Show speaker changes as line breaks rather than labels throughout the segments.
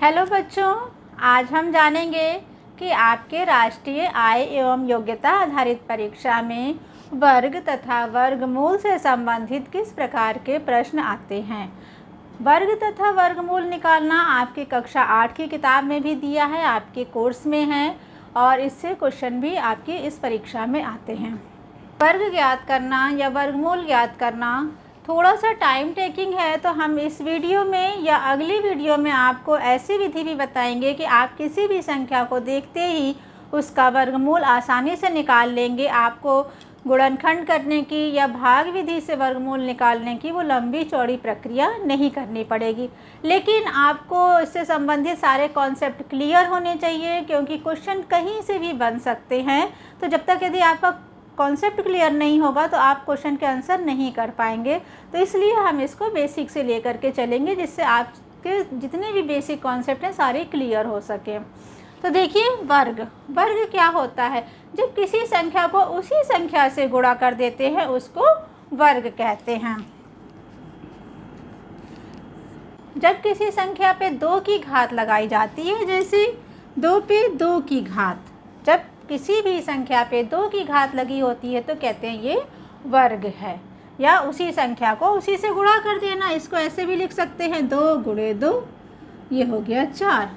Hello बच्चों, आज हम जानेंगे कि आपके राष्ट्रीय आय एवं योग्यता आधारित परीक्षा में वर्ग तथा वर्गमूल से संबंधित किस प्रकार के प्रश्न आते हैं। वर्ग तथा वर्गमूल निकालना आपकी कक्षा 8 की किताब में भी दिया है, आपके कोर्स में है और इससे क्वेश्चन भी आपकी इस परीक्षा में आते हैं। वर्ग ज्ञात करना या वर्गमूल ज्ञात करना थोड़ा सा टाइम टेकिंग है, तो हम इस वीडियो में या अगली वीडियो में आपको ऐसी विधि भी बताएंगे कि आप किसी भी संख्या को देखते ही उसका वर्गमूल आसानी से निकाल लेंगे। आपको गुणनखंड करने की या भाग विधि से वर्गमूल निकालने की वो लंबी चौड़ी प्रक्रिया नहीं करनी पड़ेगी, लेकिन आपको इससे संबंधित सारे कॉन्सेप्ट क्लियर होने चाहिए, क्योंकि क्वेश्चन कहीं से भी बन सकते हैं। तो जब तक यदि आपका कॉन्सेप्ट क्लियर नहीं होगा तो आप क्वेश्चन के आंसर नहीं कर पाएंगे। तो इसलिए हम इसको बेसिक से लेकर के चलेंगे, जिससे आपके जितने भी बेसिक कॉन्सेप्ट हैं सारे क्लियर हो सके। तो देखिए, वर्ग क्या होता है। जब किसी संख्या को उसी संख्या से गुणा कर देते हैं उसको वर्ग कहते हैं। जब किसी संख्या पे 2 की घात लगाई जाती है, जैसे 2 पे 2 की घात, जब किसी भी संख्या पे 2 की घात लगी होती है तो कहते हैं ये वर्ग है। या उसी संख्या को उसी से गुणा कर देना, इसको ऐसे भी लिख सकते हैं 2 गुणे 2, ये हो गया 4।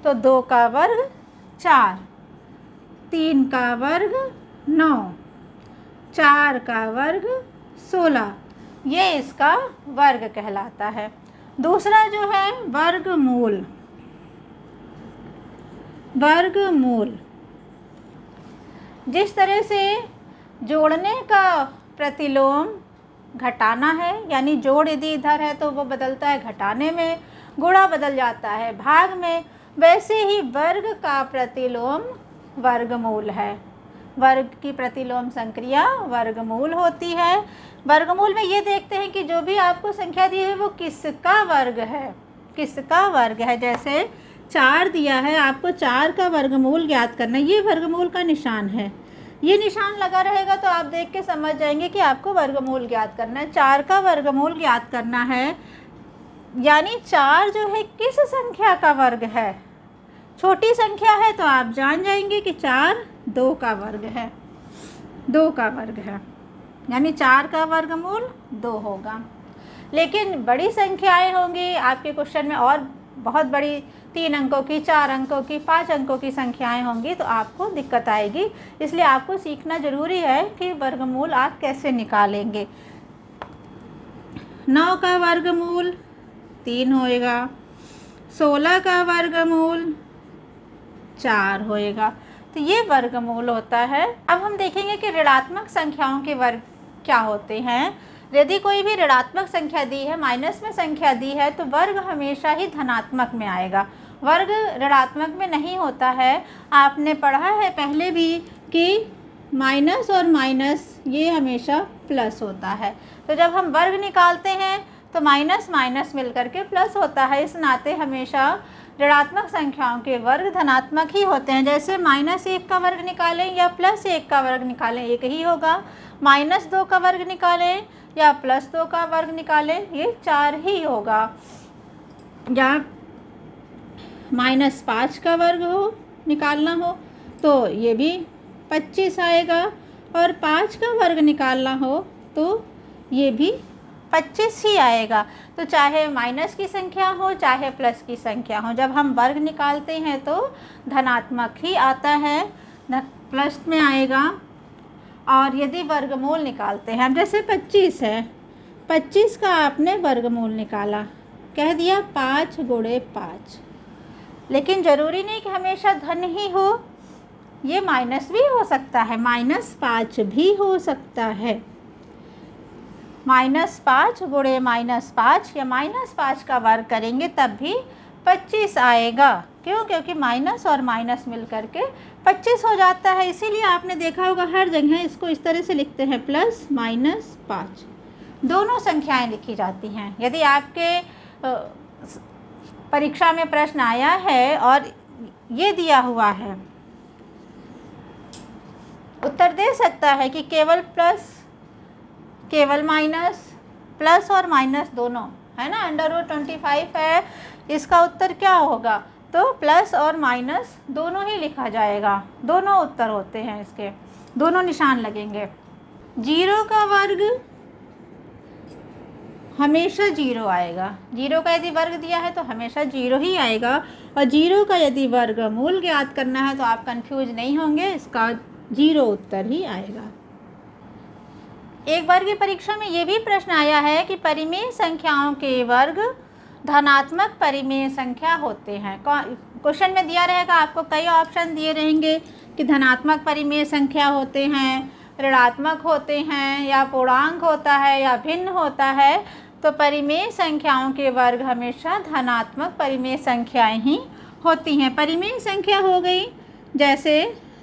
तो 2 का वर्ग 4, 3 का वर्ग 9, 4 का वर्ग 16, ये इसका वर्ग कहलाता है। दूसरा जो है वर्गमूल। जिस तरह से जोड़ने का प्रतिलोम घटाना है, यानी जोड़ यदि इधर है तो वो बदलता है घटाने में, गुणा बदल जाता है भाग में, वैसे ही वर्ग का प्रतिलोम वर्गमूल है। वर्ग की प्रतिलोम संक्रिया वर्गमूल होती है। वर्गमूल में ये देखते हैं कि जो भी आपको संख्या दी है वो किसका वर्ग है। जैसे 4 दिया है, आपको 4 का वर्गमूल ज्ञात करना है। ये वर्गमूल का निशान है, ये निशान लगा रहेगा तो आप देख के समझ जाएंगे कि आपको वर्गमूल ज्ञात करना है। 4 का वर्गमूल ज्ञात करना है, यानी 4 जो है किस संख्या का वर्ग है। छोटी संख्या है तो आप जान जाएंगे कि 4 2 का वर्ग है, यानी 4 का वर्गमूल 2 होगा। लेकिन बड़ी संख्याएं होंगी आपके क्वेश्चन में, और बहुत बड़ी 3 अंकों की, 4 अंकों की, 5 अंकों की संख्याएं होंगी तो आपको दिक्कत आएगी। इसलिए आपको सीखना ज़रूरी है कि वर्गमूल आप कैसे निकालेंगे। 9 का वर्गमूल 3 होएगा, 16 का वर्गमूल 4 होएगा। तो ये वर्गमूल होता है। अब हम देखेंगे कि ऋणात्मक संख्याओं के वर्ग क्या होते हैं। यदि कोई भी ऋणात्मक संख्या दी है, माइनस में संख्या दी है, तो वर्ग हमेशा ही धनात्मक में आएगा, वर्ग ऋणात्मक में नहीं होता है। आपने पढ़ा है पहले भी कि माइनस और माइनस ये हमेशा प्लस होता है। तो जब हम वर्ग निकालते हैं तो माइनस माइनस मिलकर के प्लस होता है। इस नाते हमेशा ऋणात्मक संख्याओं के वर्ग धनात्मक ही होते हैं। जैसे -1 का वर्ग निकालें या +1 का वर्ग निकालें, एक ही होगा। -2 का वर्ग निकालें या +2 का वर्ग निकालें, ये 4 ही होगा। या -5 का वर्ग निकालना हो तो ये भी 25 आएगा, और 5 का वर्ग निकालना हो तो ये भी 25 ही आएगा। तो चाहे माइनस की संख्या हो चाहे प्लस की संख्या हो, जब हम वर्ग निकालते हैं तो धनात्मक ही आता है, प्लस में आएगा। और यदि वर्गमूल निकालते हैं, जैसे 25 है, 25 का आपने वर्गमूल निकाला, कह दिया 5 गुणे 5, लेकिन ज़रूरी नहीं कि हमेशा धन ही हो, ये माइनस भी हो सकता है, -5 भी हो सकता है। -5 गुणे -5 या -5 का वर्ग करेंगे तब भी 25 आएगा। क्यों? क्योंकि माइनस और माइनस मिल करके 25 हो जाता है। इसीलिए आपने देखा होगा हर जगह इसको इस तरह से लिखते हैं, +-5 दोनों संख्याएं लिखी जाती हैं। यदि आपके परीक्षा में प्रश्न आया है और ये दिया हुआ है, उत्तर दे सकता है कि केवल प्लस, केवल माइनस, प्लस और माइनस दोनों है ना, √25 है इसका उत्तर क्या होगा? तो प्लस और माइनस दोनों ही लिखा जाएगा, दोनों उत्तर होते हैं इसके, दोनों निशान लगेंगे। 0 का वर्ग हमेशा 0 आएगा, 0 का यदि वर्ग दिया है तो हमेशा 0 ही आएगा, और 0 का यदि वर्गमूल ज्ञात करना है तो आप कंफ्यूज नहीं होंगे, इसका 0 उत्तर ही आएगा। एक बार की परीक्षा में ये भी प्रश्न आया है कि परिमेय संख्याओं के वर्ग धनात्मक परिमेय संख्या होते हैं। क्वेश्चन में दिया रहेगा, आपको कई ऑप्शन दिए रहेंगे कि धनात्मक परिमेय संख्या होते हैं, ऋणात्मक होते हैं, या पूर्णांक होता है, या भिन्न होता है। तो परिमेय संख्याओं के वर्ग हमेशा धनात्मक परिमेय संख्याएं ही होती हैं। परिमेय संख्या हो गई जैसे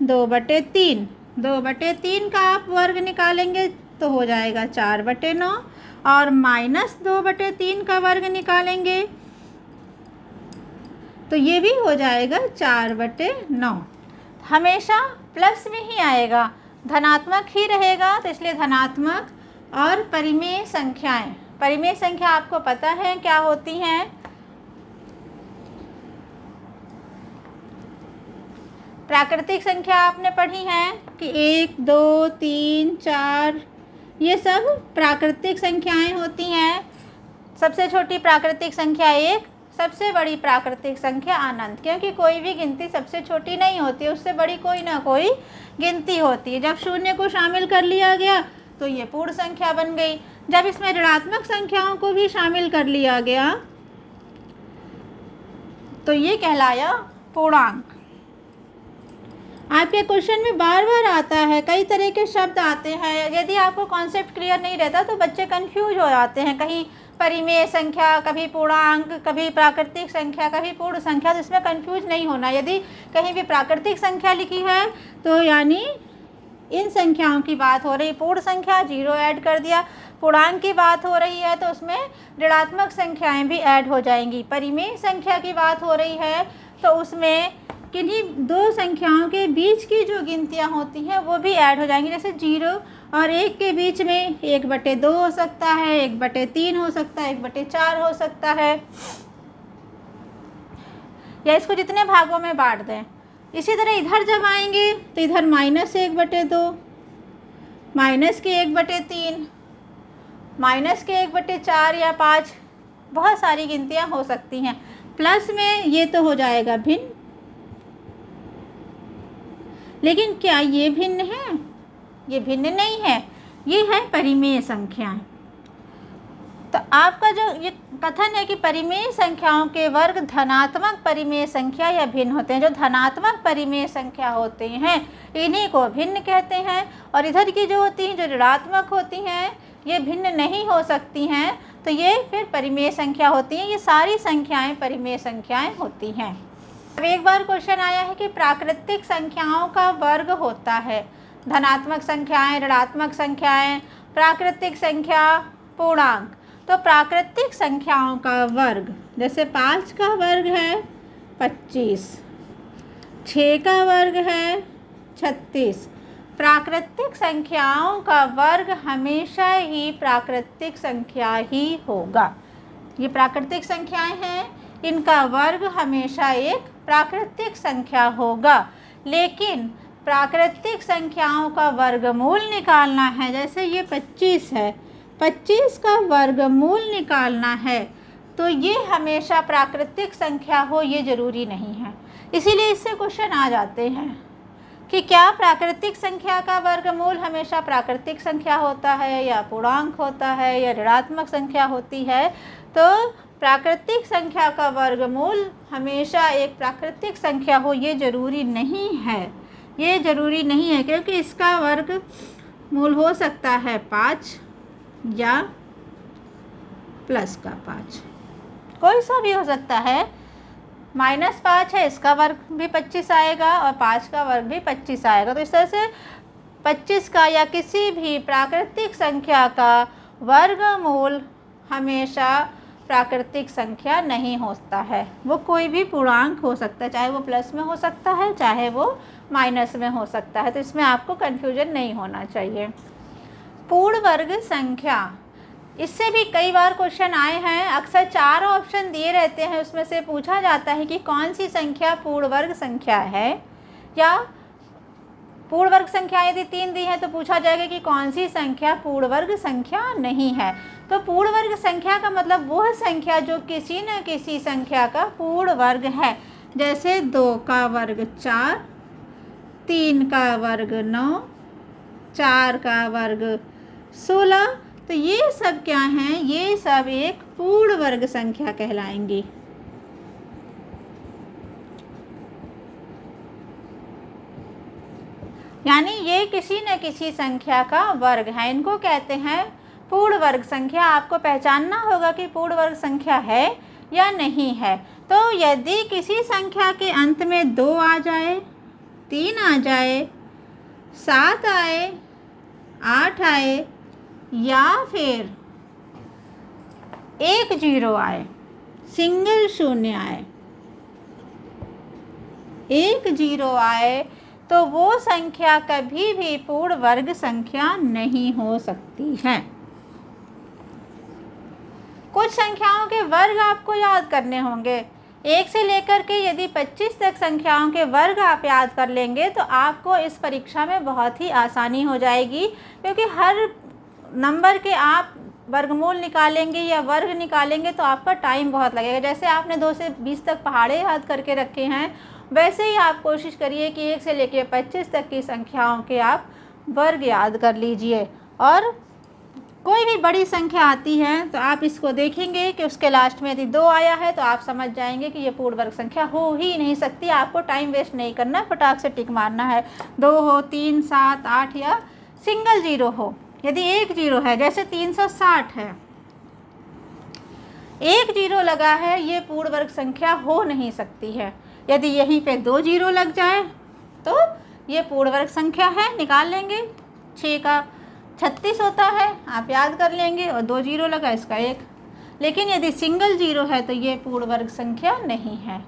2/3, 2/3 का आप वर्ग निकालेंगे तो हो जाएगा 4/9, और -2/3 का वर्ग निकालेंगे तो ये भी हो जाएगा 4/9। हमेशा प्लस में ही आएगा, धनात्मक ही रहेगा, तो इसलिए धनात्मक। और परिमेय संख्याएं, परिमेय संख्या आपको पता है क्या होती हैं? प्राकृतिक संख्या आपने पढ़ी है कि 1, 2, 3, 4, ये सब प्राकृतिक संख्याएं होती हैं। सबसे छोटी प्राकृतिक संख्या 1, सबसे बड़ी प्राकृतिक संख्या अनंत, क्योंकि कोई भी गिनती सबसे छोटी नहीं होती, उससे बड़ी कोई ना कोई गिनती होती है। जब शून्य को शामिल कर लिया गया तो ये पूर्ण संख्या बन गई। जब इसमें ऋणात्मक संख्याओं को भी शामिल कर लिया गया तो ये कहलाया पूर्णांक। आपके क्वेश्चन में बार बार आता है, कई तरह के शब्द आते हैं। यदि आपको कॉन्सेप्ट क्लियर नहीं रहता तो बच्चे कंफ्यूज हो जाते हैं, कहीं परिमेय संख्या, कभी पूर्णांक, कभी प्राकृतिक संख्या, कभी पूर्ण संख्या, तो इसमें कंफ्यूज नहीं होना। यदि कहीं भी प्राकृतिक संख्या लिखी है तो यानी इन संख्याओं की बात हो रही, पूर्ण संख्या 0 ऐड कर दिया, पूर्णांक की बात हो रही है तो उसमें ऋणात्मक संख्याएं भी ऐड हो जाएंगी। परिमेय संख्या की बात हो रही है तो उसमें किन्हीं दो संख्याओं के बीच की जो गिनतियां होती हैं वो भी ऐड हो जाएंगी। जैसे 0 और 1 के बीच में 1/2 हो सकता है, 1/3 हो सकता है, 1/4 हो सकता है, या इसको जितने भागों में बांट दें। इसी तरह इधर जब आएंगे तो इधर -1/2, माइनस के 1/3, माइनस के 1/4 या 5, बहुत सारी गिनतियां हो सकती हैं। प्लस में ये तो हो जाएगा भिन्न, लेकिन क्या ये भिन्न है? ये भिन्न नहीं है, ये है परिमेय संख्याएं। तो आपका जो ये कथन है कि परिमेय संख्याओं के वर्ग धनात्मक परिमेय संख्या या भिन्न होते हैं, जो धनात्मक परिमेय संख्या होते हैं इन्हीं को भिन्न कहते हैं, और इधर की जो होती हैं जो ऋणात्मक होती हैं ये भिन्न नहीं हो सकती हैं, तो ये फिर परिमेय संख्या होती हैं। ये सारी संख्याएं परिमेय संख्याएं होती हैं। अब एक बार क्वेश्चन आया है कि प्राकृतिक संख्याओं का वर्ग होता है, धनात्मक संख्याएं, ऋणात्मक संख्याएं, प्राकृतिक संख्या, पूर्णांक। तो प्राकृतिक संख्याओं का वर्ग, जैसे 5 का वर्ग है 25, 6 का वर्ग है 36। प्राकृतिक संख्याओं का वर्ग हमेशा ही प्राकृतिक संख्या ही होगा। ये प्राकृतिक संख्याएं हैं, इनका वर्ग हमेशा एक प्राकृतिक संख्या होगा। लेकिन प्राकृतिक संख्याओं का वर्गमूल निकालना है, जैसे ये 25 है, 25 का वर्गमूल निकालना है, तो ये हमेशा प्राकृतिक संख्या हो ये ज़रूरी नहीं है। इसीलिए इससे क्वेश्चन आ जाते हैं कि क्या प्राकृतिक संख्या का वर्गमूल हमेशा प्राकृतिक संख्या होता है, या पूर्णांक होता है, या ऋणात्मक संख्या होती है। तो प्राकृतिक संख्या का वर्गमूल हमेशा एक प्राकृतिक संख्या हो ये ज़रूरी नहीं है, ये ज़रूरी नहीं है, क्योंकि इसका वर्गमूल हो सकता है 5 या प्लस का 5, कोई सा भी हो सकता है। -5 है, इसका वर्ग भी 25 आएगा और 5 का वर्ग भी 25 आएगा। तो इस तरह से 25 का या किसी भी प्राकृतिक संख्या का वर्गमूल हमेशा प्राकृतिक संख्या नहीं होता है। वो कोई भी पूर्णांक हो सकता है, चाहे वो प्लस में हो सकता है, चाहे वो माइनस में हो सकता है। तो इसमें आपको कन्फ्यूजन नहीं होना चाहिए। पूर्ण वर्ग संख्या, इससे भी कई बार क्वेश्चन आए हैं। अक्सर 4 ऑप्शन दिए रहते हैं, उसमें से पूछा जाता है कि कौन सी संख्या पूर्ण वर्ग संख्या है, या पूर्ण वर्ग संख्या यदि 3 दी है तो पूछा जाएगा कि कौन सी संख्या पूर्ण वर्ग संख्या नहीं है। तो पूर्ण वर्ग संख्या का मतलब वह संख्या जो किसी न किसी संख्या का पूर्ण वर्ग है। जैसे 2 का वर्ग 4, 3 का वर्ग 9, 4 का वर्ग 16। तो ये सब क्या हैं? ये सब एक पूर्ण वर्ग संख्या कहलाएंगी। यानी ये किसी न किसी संख्या का वर्ग है, इनको कहते हैं पूर्ण वर्ग संख्या। आपको पहचानना होगा कि पूर्ण वर्ग संख्या है या नहीं है। तो यदि किसी संख्या के अंत में 2 आ जाए, 3 आ जाए, 7 आए, 8 आए, या फिर 1 0 आए, सिंगल शून्य आए, 1 0 आए, तो वो संख्या कभी भी पूर्ण वर्ग संख्या नहीं हो सकती है। कुछ संख्याओं के वर्ग आपको याद करने होंगे। 1 से लेकर के यदि 25 तक संख्याओं के वर्ग आप याद कर लेंगे तो आपको इस परीक्षा में बहुत ही आसानी हो जाएगी, क्योंकि हर नंबर के आप वर्गमूल निकालेंगे या वर्ग निकालेंगे तो आपका टाइम बहुत लगेगा। जैसे आपने 2 से 20 तक पहाड़े याद करके रखे हैं, वैसे ही आप कोशिश करिए कि 1 से लेकर 25 तक की संख्याओं के आप वर्ग याद कर लीजिए। और कोई भी बड़ी संख्या आती है तो आप इसको देखेंगे कि उसके लास्ट में यदि 2 आया है तो आप समझ जाएंगे कि ये पूर्ण वर्ग संख्या हो ही नहीं सकती। आपको टाइम वेस्ट नहीं करना, फटाक से टिक मारना है। 2 हो, 3, 7, 8 या सिंगल 0 हो। यदि 1 0 है, जैसे 360 है, 1 0 लगा है, ये पूर्ण वर्ग संख्या हो नहीं सकती है। यदि यहीं पे 2 0 लग जाए तो ये पूर्ण वर्ग संख्या है, निकाल लेंगे। 6 का 36 होता है, आप याद कर लेंगे, और 2 0 लगा, इसका 1। लेकिन यदि सिंगल 0 है तो ये पूर्ण वर्ग संख्या नहीं है।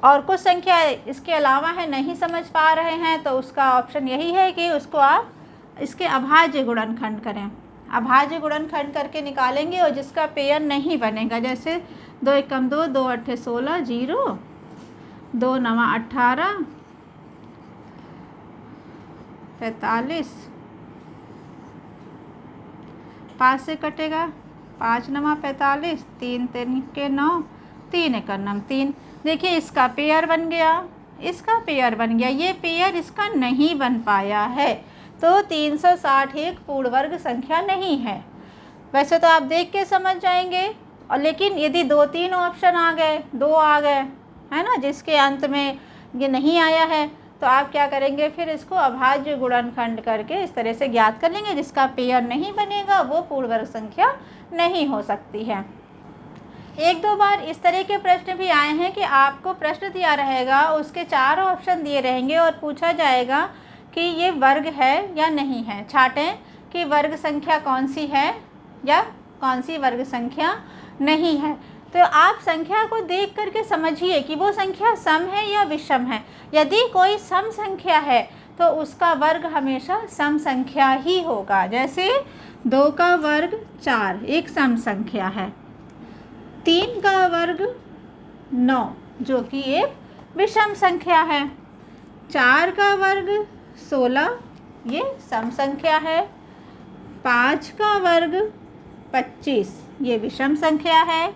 और कुछ संख्या इसके अलावा है, नहीं समझ पा रहे हैं, तो उसका ऑप्शन यही है कि उसको आप इसके अभाज्य गुणनखंड करें। अभाज्य गुणनखंड करके निकालेंगे और जिसका पेयर नहीं बनेगा, जैसे 2 एकम 2, 2 अट्ठे 16, 0, 2 नवा 18, 45, 5 से कटेगा, 5 नवा 45, 3 3 के 9, 3 एक 3। देखिए इसका पेयर बन गया, इसका पेयर बन गया, ये पेयर इसका नहीं बन पाया है। तो 360 एक पूर्ण वर्ग संख्या नहीं है। वैसे तो आप देख के समझ जाएंगे, और लेकिन यदि 2 3 ऑप्शन आ गए, 2 आ गए, है ना, जिसके अंत में ये नहीं आया है, तो आप क्या करेंगे, फिर इसको अभाज्य गुणनखंड करके इस तरह से ज्ञात कर लेंगे। जिसका पेयर नहीं बनेगा वो पूर्ण वर्ग संख्या नहीं हो सकती है। 1-2 बार इस तरह के प्रश्न भी आए हैं कि आपको प्रश्न दिया रहेगा, उसके 4 ऑप्शन दिए रहेंगे और पूछा जाएगा कि ये वर्ग है या नहीं है। छाँटें कि वर्ग संख्या कौन सी है या कौन सी वर्ग संख्या नहीं है। तो आप संख्या को देख करके समझिए कि वो संख्या सम है या विषम है। यदि कोई सम संख्या है तो उसका वर्ग हमेशा सम संख्या ही होगा। जैसे 2 का वर्ग 4 एक सम संख्या है, 3 का वर्ग 9 जो कि एक विषम संख्या है, 4 का वर्ग 16 ये सम संख्या है, 5 का वर्ग 25 ये विषम संख्या है,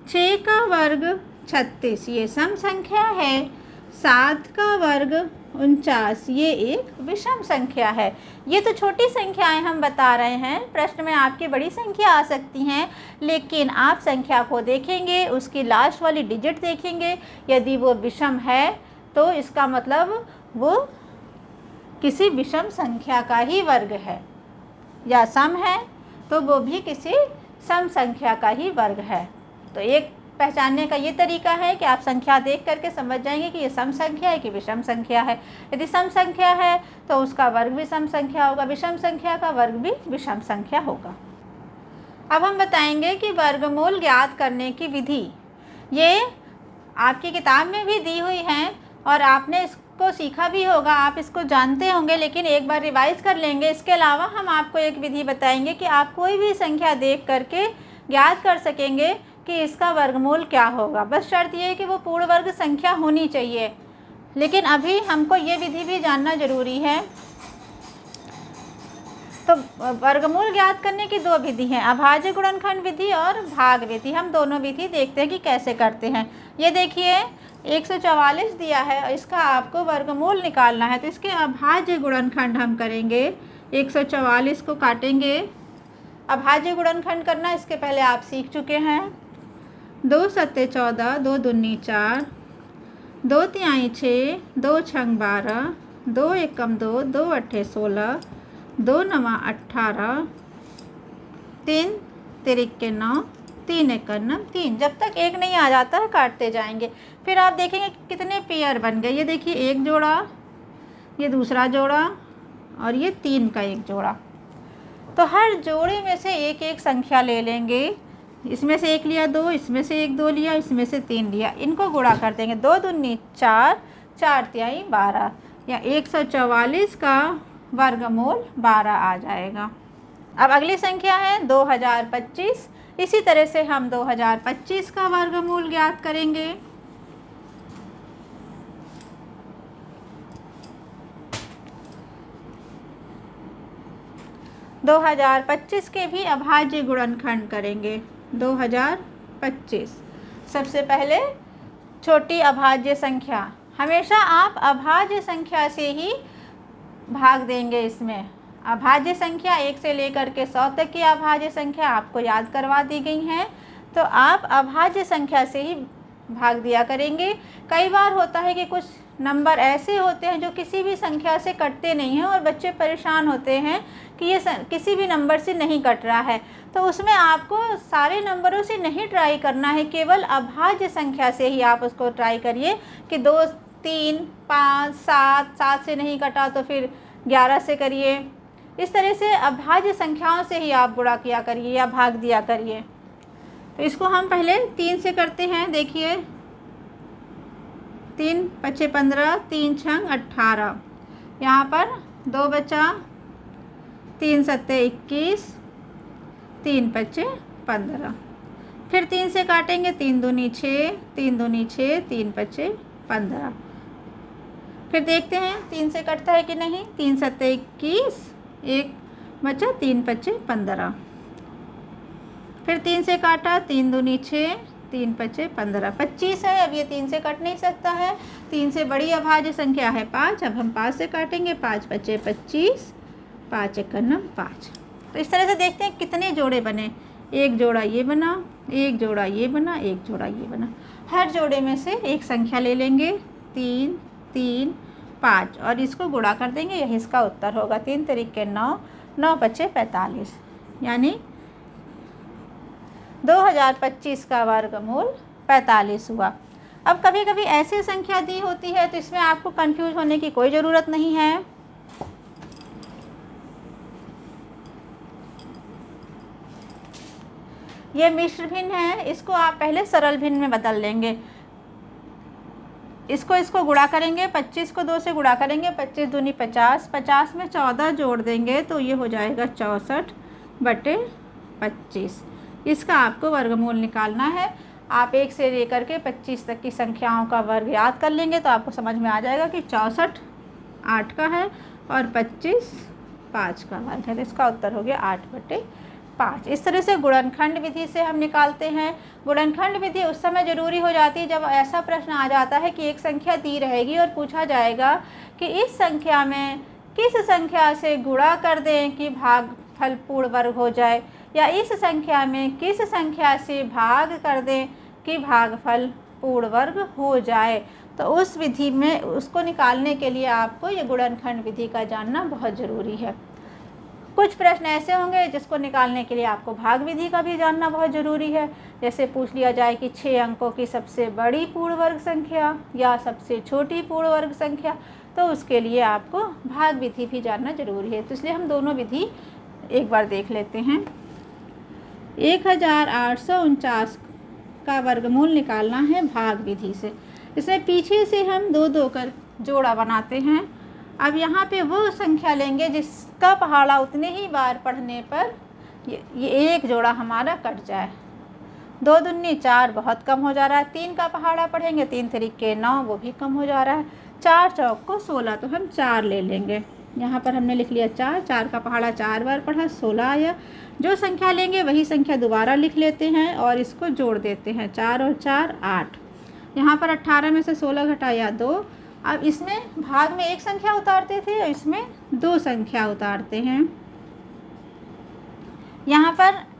6 का वर्ग 36 ये सम संख्या है, 7 का वर्ग 49 ये एक विषम संख्या है। ये तो छोटी संख्याएं हम बता रहे हैं, प्रश्न में आपकी बड़ी संख्या आ सकती हैं, लेकिन आप संख्या को देखेंगे, उसकी लास्ट वाली डिजिट देखेंगे, यदि वो विषम है तो इसका मतलब वो किसी विषम संख्या का ही वर्ग है, या सम है तो वो भी किसी सम संख्या का ही वर्ग है। तो एक पहचानने का ये तरीका है कि आप संख्या देख करके समझ जाएंगे कि ये सम संख्या है कि विषम संख्या है। यदि सम संख्या है तो उसका वर्ग भी सम संख्या होगा, विषम संख्या का वर्ग भी विषम संख्या होगा। अब हम बताएंगे कि वर्गमूल ज्ञात करने की विधि, ये आपकी किताब में भी दी हुई है, और आपने इसको सीखा भी होगा, आप इसको जानते होंगे, लेकिन एक बार रिवाइज कर लेंगे। इसके अलावा हम आपको एक विधि बताएंगे कि आप कोई भी संख्या देख करके ज्ञात कर सकेंगे कि इसका वर्गमूल क्या होगा। बस शर्त ये है कि वो पूर्ण वर्ग संख्या होनी चाहिए। लेकिन अभी हमको ये विधि भी जानना ज़रूरी है। तो वर्गमूल ज्ञात करने की दो विधि हैं, अभाज्य गुणनखंड विधि और भाग विधि। हम दोनों विधि देखते हैं कि कैसे करते हैं। ये देखिए 144 दिया है और इसका आपको वर्गमूल निकालना है। तो इसके अभाज्य गुणनखंड हम करेंगे, 144 को काटेंगे। अभाज्य गुणनखंड करना इसके पहले आप सीख चुके हैं। 2 सत्ते 14, 2 दूनी 4, 2 तिहाई 6, 2 छंग 12, 2 एकम 2, 2 अट्ठे 16, 2 नवा 18, 3 तिरिक्के 9, 3 एकम 3। जब तक एक नहीं आ जाता है काटते जाएंगे। फिर आप देखेंगे कितने पेयर बन गए। ये देखिए एक जोड़ा, ये दूसरा जोड़ा और ये 3 का एक जोड़ा। तो हर जोड़े में से एक एक संख्या ले लेंगे। इसमें से एक लिया 2, इसमें से एक 2 लिया, इसमें से 3 लिया। इनको गुणा कर देंगे। 2 दूनी 4, 4 तिहाई 12, या 144 का वर्गमूल 12 आ जाएगा। अब अगली संख्या है 2025। इसी तरह से हम 2025 का वर्गमूल ज्ञात करेंगे। दो 2025 के भी अभाज्य गुणनखंड करेंगे। 2025 सबसे पहले छोटी अभाज्य संख्या। हमेशा आप अभाज्य संख्या से ही भाग देंगे। इसमें अभाज्य संख्या 1 से लेकर के 100 तक की अभाज्य संख्या आपको याद करवा दी गई हैं। तो आप अभाज्य संख्या से ही भाग दिया करेंगे। कई बार होता है कि कुछ नंबर ऐसे होते हैं जो किसी भी संख्या से कटते नहीं हैं और बच्चे परेशान होते हैं कि ये किसी भी नंबर से नहीं कट रहा है। तो उसमें आपको सारे नंबरों से नहीं ट्राई करना है, केवल अभाज्य संख्या से ही आप उसको ट्राई करिए कि 2, 3, 5, 7, 7 से नहीं कटा तो फिर 11 से करिए। इस तरह से अभाज्य संख्याओं से ही आप गुणा किया करिए या भाग दिया करिए। तो इसको हम पहले 3 से करते हैं। देखिए 3 पच्चे 15, 3 छंग 18, यहाँ पर 2 बचा, 3 सत्ते 21, 3 पच्चे 15। फिर 3 से काटेंगे, 3 दूनी 6, 3 दूनी 6, 3 पच्चे 15। फिर देखते हैं 3 से कटता है कि नहीं। 3 सत्ते 21, 1 बचा, 3 पच्चे 15। फिर 3 से काटा, 3 दूनी 6, 3 पच्चे 15, 25 है। अब ये 3 से कट नहीं सकता है। 3 से बड़ी अभाज्य संख्या है 5। अब हम 5 से काटेंगे, 5 पच्चे 25, 5 एकम 5। तो इस तरह से देखते हैं कितने जोड़े बने। एक जोड़ा ये बना, एक जोड़ा ये बना, एक जोड़ा ये बना। हर जोड़े में से एक संख्या ले लेंगे, 3, 3, 5 और इसको गुणा कर देंगे। यही इसका उत्तर होगा। 3 तिरिक्के 9, 9 पच्चे 45, यानी 2025 का वर्गमूल 45 हुआ। अब कभी कभी ऐसी संख्या दी होती है तो इसमें आपको कंफ्यूज होने की कोई ज़रूरत नहीं है। ये मिश्र भिन्न है, इसको आप पहले सरल भिन्न में बदल लेंगे। इसको गुणा करेंगे, 25 को 2 से गुणा करेंगे, 25 दूनी 50, 50 में 14 जोड़ देंगे तो ये हो जाएगा 64/25। इसका आपको वर्गमूल निकालना है। आप 1 से लेकर के 25 तक की संख्याओं का वर्ग याद कर लेंगे तो आपको समझ में आ जाएगा कि 64 8 का है और 25 5 का वर्ग है। तो इसका उत्तर हो गया 8/5। इस तरह से गुणनखंड विधि से हम निकालते हैं। गुणनखंड विधि उस समय ज़रूरी हो जाती है जब ऐसा प्रश्न आ जाता है कि एक संख्या दी रहेगी और पूछा जाएगा कि इस संख्या में किस संख्या से गुणा कर दें कि भागफल पूर्ण वर्ग हो जाए, या इस संख्या में किस संख्या से भाग कर दें कि भागफल पूर्ण वर्ग हो जाए। तो उस विधि में उसको निकालने के लिए आपको ये गुणनखंड विधि का जानना बहुत ज़रूरी है। कुछ प्रश्न ऐसे होंगे जिसको निकालने के लिए आपको भाग विधि का भी जानना बहुत ज़रूरी है। जैसे पूछ लिया जाए कि 6 अंकों की सबसे बड़ी पूर्ण वर्ग संख्या या सबसे छोटी पूर्ण वर्ग संख्या, तो उसके लिए आपको भाग विधि भी जानना ज़रूरी है। तो इसलिए हम दोनों विधि एक बार देख लेते हैं। 1849 का वर्गमूल निकालना है भाग विधि से। इसमें पीछे से हम 2-2 कर जोड़ा बनाते हैं। अब यहाँ पे वो संख्या लेंगे जिसका पहाड़ा उतने ही बार पढ़ने पर ये एक जोड़ा हमारा कट जाए। 2 दूनी 4 बहुत कम हो जा रहा है। 3 का पहाड़ा पढ़ेंगे, 3 तरीके 9, वो भी कम हो जा रहा है। 4 चौक को 16, तो हम 4 ले लेंगे। यहाँ पर हमने लिख लिया 4, 4 का पहाड़ा 4 बार पढ़ा, 16 आया। जो संख्या लेंगे वही संख्या दोबारा लिख लेते हैं और इसको जोड़ देते हैं। 4 और 4 8। यहाँ पर 18 में से 16 घटाया 2। अब इसमें भाग में एक संख्या उतारते थे और इसमें 2 संख्या उतारते हैं। यहाँ पर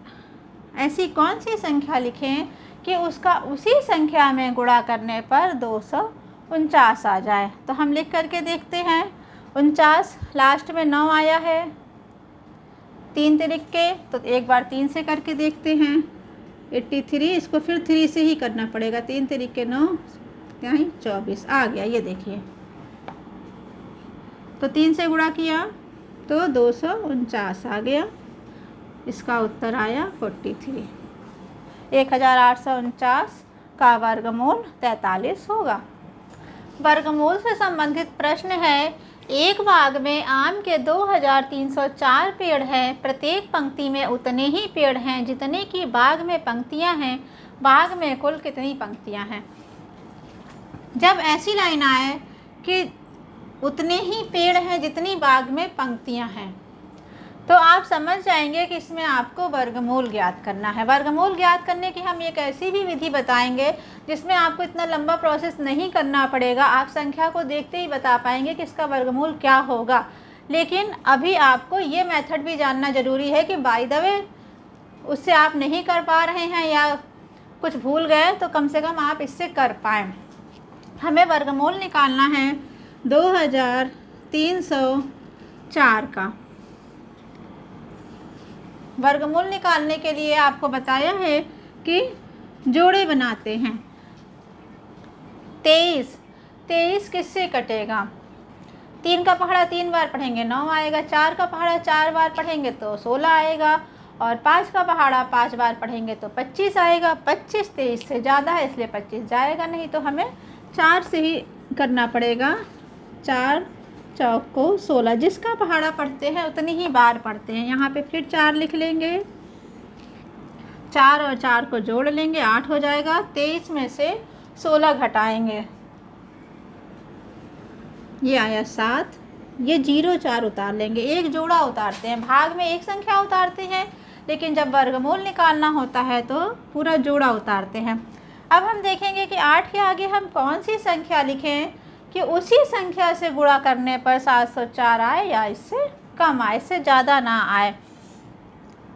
ऐसी कौन सी संख्या लिखें कि उसका उसी संख्या में गुणा करने पर 249 आ जाए। तो हम लिख करके देखते हैं। 49 लास्ट में 9 आया है, 3 तरीके, तो एक बार 3 से करके देखते हैं। 83, इसको फिर 3 से ही करना पड़ेगा। 3 तरीके 9, यहाँ 24 आ गया। ये देखिए, तो 3 से गुणा किया तो 249 आ गया। इसका उत्तर आया 43। 1849 का वर्गमूल 43 होगा। वर्गमूल से संबंधित प्रश्न है। एक बाग में आम के 2304 पेड़ हैं। प्रत्येक पंक्ति में उतने ही पेड़ हैं जितने की बाग में पंक्तियां हैं। बाग में कुल कितनी पंक्तियां हैं? जब ऐसी लाइन आए कि उतने ही पेड़ हैं जितनी बाग में पंक्तियां हैं, तो आप समझ जाएंगे कि इसमें आपको वर्गमूल ज्ञात करना है। वर्गमूल ज्ञात करने की हम एक ऐसी भी विधि बताएंगे जिसमें आपको इतना लंबा प्रोसेस नहीं करना पड़ेगा। आप संख्या को देखते ही बता पाएंगे कि इसका वर्गमूल क्या होगा। लेकिन अभी आपको ये मेथड भी जानना ज़रूरी है कि बाय द वे उससे आप नहीं कर पा रहे हैं या कुछ भूल गए तो कम से कम आप इससे कर पाएँ। हमें वर्गमूल निकालना है 2304 का। वर्गमूल निकालने के लिए आपको बताया है कि जोड़े बनाते हैं। 23 किससे कटेगा? 3 का पहाड़ा 3 बार पढ़ेंगे 9 आएगा। 4 का पहाड़ा 4 बार पढ़ेंगे तो 16 आएगा। और 5 का पहाड़ा 5 बार पढ़ेंगे तो 25 आएगा। 25 23 से ज़्यादा है इसलिए 25 जाएगा नहीं, तो हमें 4 से ही करना पड़ेगा। 4 चौक को 16, जिसका पहाड़ा पढ़ते हैं उतनी ही बार पढ़ते हैं। यहाँ पे फिर 4 लिख लेंगे। 4 और 4 को जोड़ लेंगे, 8 हो जाएगा। 23 में से 16 घटाएंगे, ये आया 7। ये 0 4 उतार लेंगे, एक जोड़ा उतारते हैं। भाग में एक संख्या उतारते हैं, लेकिन जब वर्गमूल निकालना होता है तो पूरा जोड़ा उतारते हैं। अब हम देखेंगे कि 8 के आगे हम कौन सी संख्या लिखें कि उसी संख्या से गुणा करने पर 704 आए या इससे कम आए, इससे ज़्यादा ना आए।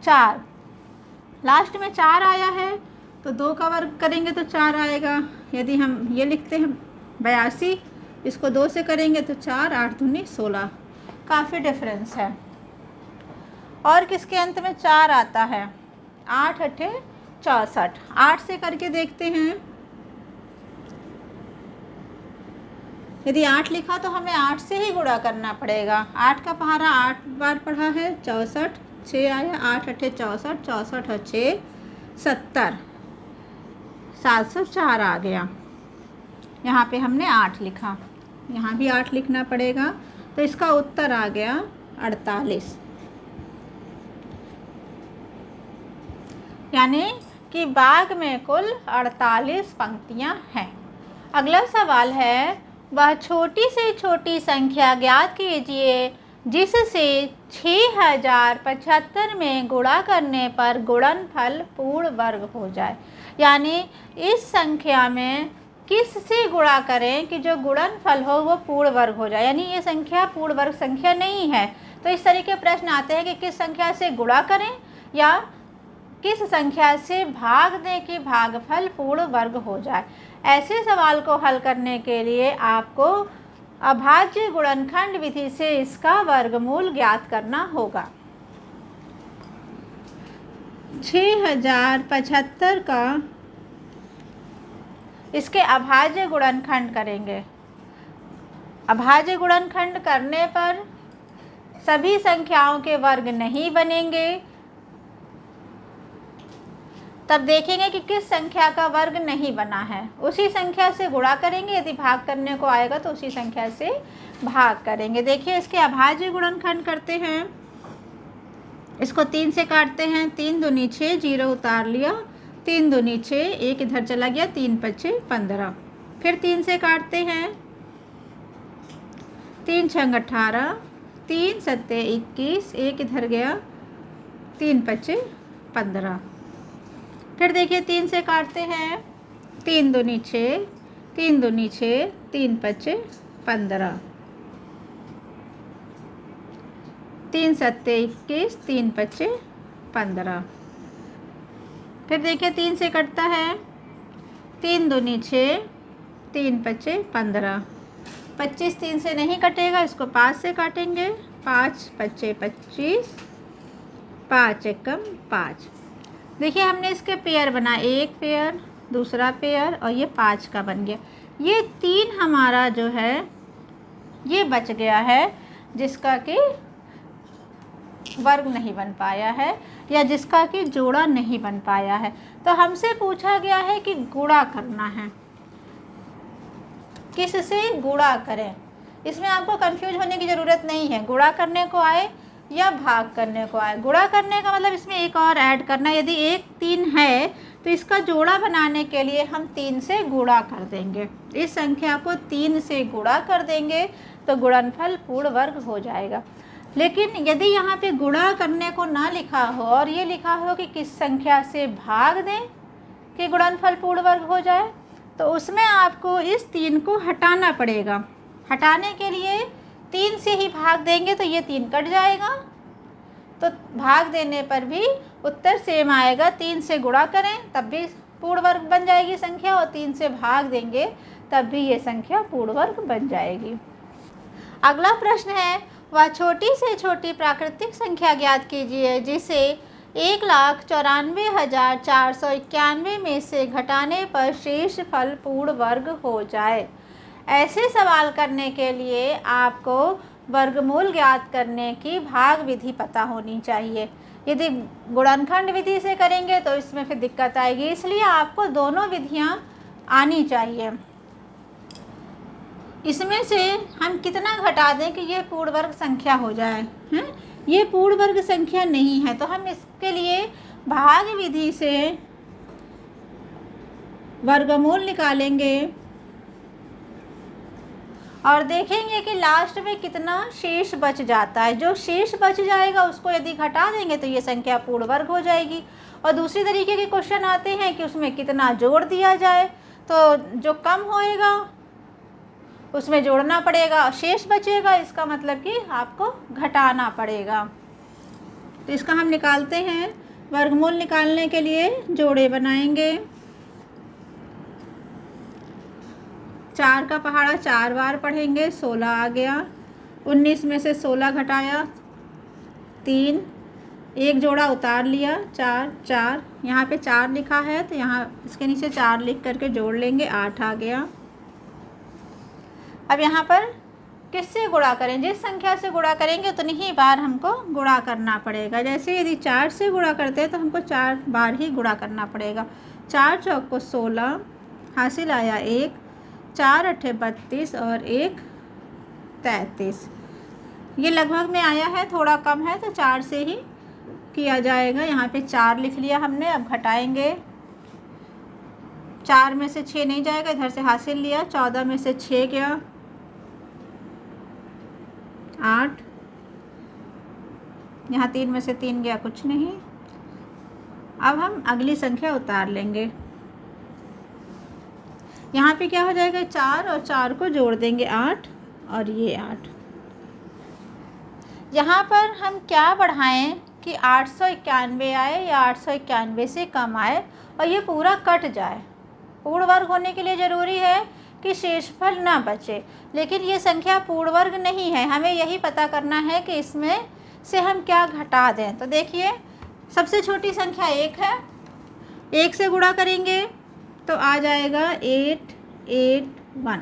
4 लास्ट में 4 आया है तो 2 का वर्ग करेंगे तो 4 आएगा। यदि हम ये लिखते हैं 82, इसको 2 से करेंगे तो 4, 8 दूनी 16, काफ़ी डिफरेंस है। और किसके अंत में 4 आता है? 8 8 64। 8 से करके देखते हैं। यदि 8 लिखा तो हमें 8 से ही गुणा करना पड़ेगा। 8 का पहाड़ा 8 बार पढ़ा है 64, 6 आया। 8 8 64, 64 और 6 70, 704 आ गया। यहाँ पे हमने 8 लिखा, यहाँ भी 8 लिखना पड़ेगा, तो इसका उत्तर आ गया 48। यानी कि बाग में कुल 48 पंक्तियाँ हैं। अगला सवाल है, वह छोटी से छोटी संख्या ज्ञात कीजिए जिससे 6075 में गुणा करने पर गुणनफल पूर्ण वर्ग हो जाए। यानी इस संख्या में किस से गुणा करें कि जो गुणनफल हो वो पूर्ण वर्ग हो जाए। यानी ये संख्या पूर्ण वर्ग संख्या नहीं है। तो इस तरीके प्रश्न आते हैं कि किस संख्या से गुणा करें या किस संख्या से भाग दें कि भागफल पूर्ण वर्ग हो जाए। ऐसे सवाल को हल करने के लिए आपको अभाज्य गुणनखंड विधि से इसका वर्गमूल ज्ञात करना होगा। 6075 का इसके अभाज्य गुणनखंड करेंगे। अभाज्य गुणनखंड करने पर सभी संख्याओं के वर्ग नहीं बनेंगे। तब देखेंगे कि किस संख्या का वर्ग नहीं बना है, उसी संख्या से गुणा करेंगे, यदि भाग करने को आएगा तो उसी संख्या से भाग करेंगे। देखिए इसके अभाज्य गुणनखंड करते हैं, इसको 3 से काटते हैं, 3 दूनी 6, 0 उतार लिया, 3 दूनी 6, 1 इधर चला गया, 3 पच्चे 15। फिर 3 से काटते हैं, 3 छंग 18, 3 सत्ते 21, 1 इधर गया, 3 पच्चे 15। फिर देखिए 3 से काटते हैं, 3 दूनी 6, 3 दूनी 6, 3 पच्चे 15, 3 सत्ते 21, 3 पच्चे 15। फिर देखिए 3 से कटता है, 3 दूनी 6, 3 पच्चे 15, 25 3 से नहीं कटेगा, इसको 5 से काटेंगे, 5 पच्चे 25, 5 एकम 5। देखिए हमने इसके पेयर बनाए, एक पेयर, दूसरा पेयर और ये 5 का बन गया। ये 3 हमारा जो है ये बच गया है जिसका कि वर्ग नहीं बन पाया है या जिसका कि जोड़ा नहीं बन पाया है। तो हमसे पूछा गया है कि गुणा करना है, किससे गुणा करें। इसमें आपको कंफ्यूज होने की ज़रूरत नहीं है, गुणा करने को आए या भाग करने को आए। गुणा करने का मतलब इसमें एक और ऐड करना, यदि 1 3 है तो इसका जोड़ा बनाने के लिए हम 3 से गुणा कर देंगे, इस संख्या को 3 से गुणा कर देंगे तो गुणनफल पूर्ण वर्ग हो जाएगा। लेकिन यदि यहाँ पे गुणा करने को ना लिखा हो और ये लिखा हो कि किस संख्या से भाग दें कि गुणनफल पूर्ण वर्ग हो जाए, तो उसमें आपको इस 3 को हटाना पड़ेगा। हटाने के लिए 3 से ही भाग देंगे तो ये 3 कट जाएगा, तो भाग देने पर भी उत्तर सेम आएगा। 3 से गुणा करें तब भी पूर्ण वर्ग बन जाएगी संख्या, और 3 से भाग देंगे तब भी ये संख्या पूर्ण वर्ग बन जाएगी। अगला प्रश्न है, वह छोटी से छोटी प्राकृतिक संख्या ज्ञात कीजिए जिसे 1,94,491 में से घटाने पर शेष फल पूर्ण वर्ग हो जाए। ऐसे सवाल करने के लिए आपको वर्गमूल ज्ञात करने की भाग विधि पता होनी चाहिए। यदि गुणनखंड विधि से करेंगे तो इसमें फिर दिक्कत आएगी, इसलिए आपको दोनों विधियां आनी चाहिए। इसमें से हम कितना घटा दें कि ये पूर्ण वर्ग संख्या हो जाए, हैं? ये पूर्ण वर्ग संख्या नहीं है, तो हम इसके लिए भाग विधि से वर्गमूल निकालेंगे और देखेंगे कि लास्ट में कितना शेष बच जाता है। जो शेष बच जाएगा उसको यदि घटा देंगे तो ये संख्या पूर्ण वर्ग हो जाएगी। और दूसरी तरीके के क्वेश्चन आते हैं कि उसमें कितना जोड़ दिया जाए, तो जो कम होएगा उसमें जोड़ना पड़ेगा और शेष बचेगा, इसका मतलब कि आपको घटाना पड़ेगा। तो इसका हम निकालते हैं। वर्गमूल निकालने के लिए जोड़े बनाएंगे। 4 का पहाड़ा 4 बार पढ़ेंगे, 16 आ गया। 19 में से 16 घटाया 3, एक जोड़ा उतार लिया 4 4, यहाँ पे 4 लिखा है तो यहाँ इसके नीचे 4 लिख करके जोड़ लेंगे, 8 आ गया। अब यहाँ पर किससे गुणा करें, जिस संख्या से गुणा करेंगे उतनी ही बार हमको गुणा करना पड़ेगा। जैसे यदि 4 से गुणा करते हैं तो हमको 4 बार ही गुणा करना पड़ेगा। 4 चौक को 16, हासिल आया 1, 4 अट्ठे 32 और 1 33। ये लगभग में आया है, थोड़ा कम है तो 4 से ही किया जाएगा। यहाँ पे 4 लिख लिया हमने। अब घटाएंगे, 4 में से 6 नहीं जाएगा, इधर से हासिल लिया, 14 में से 6 गया 8, यहाँ 3 में से 3 गया, कुछ नहीं। अब हम अगली संख्या उतार लेंगे। यहाँ पे क्या हो जाएगा, 4 और 4 को जोड़ देंगे 8 और ये 8। यहाँ पर हम क्या बढ़ाएं कि 891 आए या 891 से कम आए और ये पूरा कट जाए। पूर्ण वर्ग होने के लिए ज़रूरी है कि शेषफल ना बचे, लेकिन ये संख्या पूर्ण वर्ग नहीं है। हमें यही पता करना है कि इसमें से हम क्या घटा दें। तो देखिए सबसे छोटी संख्या 1 है, 1 से गुणा करेंगे तो आ जाएगा 881।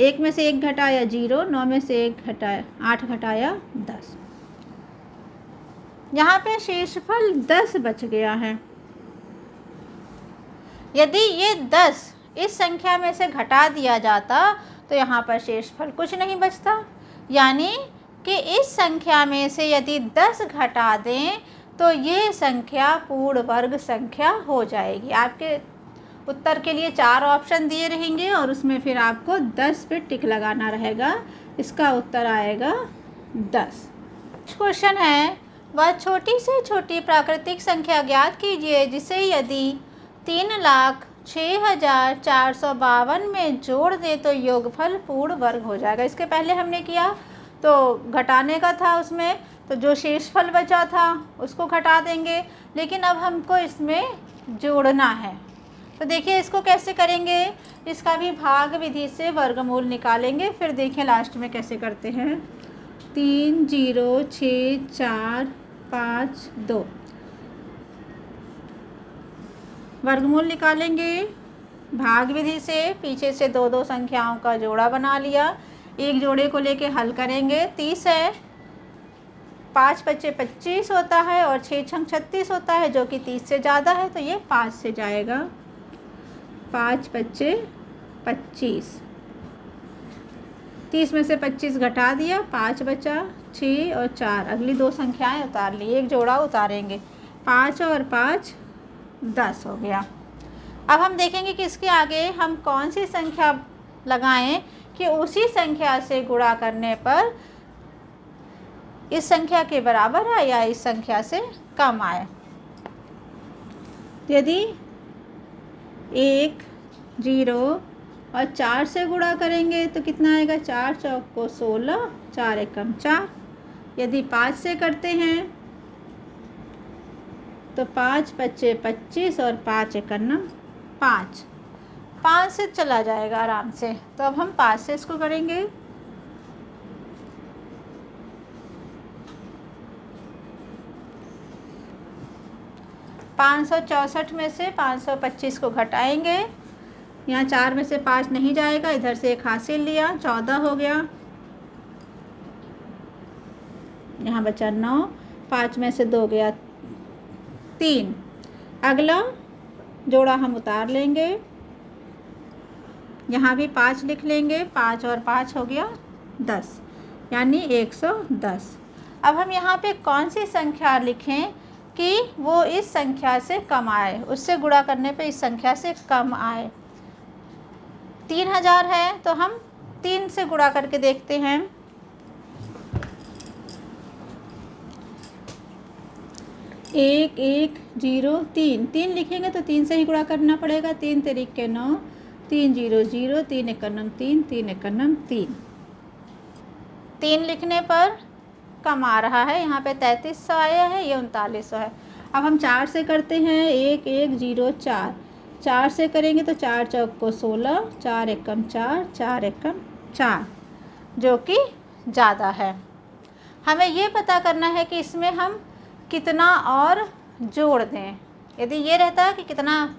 1 में से 1 घटाया 0, 9 में से 1 घटाया 8 घटाया 10। यहाँ पे शेषफल 10 बच गया है। यदि ये 10 इस संख्या में से घटा दिया जाता तो यहाँ पर शेषफल कुछ नहीं बचता। यानी कि इस संख्या में से यदि 10 घटा दें तो ये संख्या पूर्ण वर्ग संख्या हो जाएगी। आपके उत्तर के लिए 4 ऑप्शन दिए रहेंगे और उसमें फिर आपको 10 पे टिक लगाना रहेगा। इसका उत्तर आएगा 10। क्वेश्चन है, वह छोटी से छोटी प्राकृतिक संख्या ज्ञात कीजिए जिसे यदि 3,06,452 में जोड़ दें तो योगफल पूर्ण वर्ग हो जाएगा। इसके पहले हमने किया तो घटाने का था, उसमें तो जो शेषफल बचा था उसको घटा देंगे, लेकिन अब हमको इसमें जोड़ना है। तो देखिए इसको कैसे करेंगे, इसका भी भाग विधि से वर्गमूल निकालेंगे, फिर देखिए लास्ट में कैसे करते हैं। 3,0,6,4,5,2 वर्गमूल निकालेंगे भाग विधि से। पीछे से 2 संख्याओं का जोड़ा बना लिया, एक जोड़े को लेके हल करेंगे। 30 है, 5 पच्चे 25 होता है और 6 छंग 36 होता है, जो कि 30 से ज़्यादा है, तो ये 5 से जाएगा। 5 पच्चे 25, 30 में से 25 घटा दिया, 5 बचा, 6 और 4 अगली 2 संख्याएं उतार ली, एक जोड़ा उतारेंगे। 5 और 5 10 हो गया। अब हम देखेंगे कि इसके आगे हम कौन सी संख्या लगाएं कि उसी संख्या से गुणा करने पर इस संख्या के बराबर आए या इस संख्या से कम आए। यदि 1, 0 और 4 से गुणा करेंगे तो कितना आएगा, 4 चौक को 16, 4 एकम 4। यदि 5 से करते हैं तो 5 पच्चे 25 और 5 एकम 5, 5 से चला जाएगा आराम से। तो अब हम 5 से इसको करेंगे। पाँच 564 में से 525 को घटाएंगे, यहाँ 4 में से 5 नहीं जाएगा, इधर से 1 हासिल लिया, 14 हो गया। यहाँ बचा 9, 5 में से 2 गया 3। अगला जोड़ा हम उतार लेंगे, यहाँ भी 5 लिख लेंगे, 5 और 5 हो गया 10, यानी 110। अब हम यहाँ पे कौन सी संख्या लिखें कि वो इस संख्या से कम आए, उससे गुणा करने पे इस संख्या से कम आए। 3000 है तो हम 3 से गुणा करके देखते हैं। 1 1 0 3, 3 लिखेंगे तो 3 से ही गुणा करना पड़ेगा। 3 तिरिक के 9, 3 0 0, 3 एकम 3, 3 एकम 3। 3 लिखने पर कम आ रहा है, यहाँ पे 3300 आया है, ये 3900 है। अब हम 4 से करते हैं। 1 1 0 4, 4 से करेंगे तो 4 चौक को 16, 4 एकम 4, 4 एकम 4, जो कि ज़्यादा है। हमें ये पता करना है कि इसमें हम कितना और जोड़ दें। यदि ये रहता कि कितना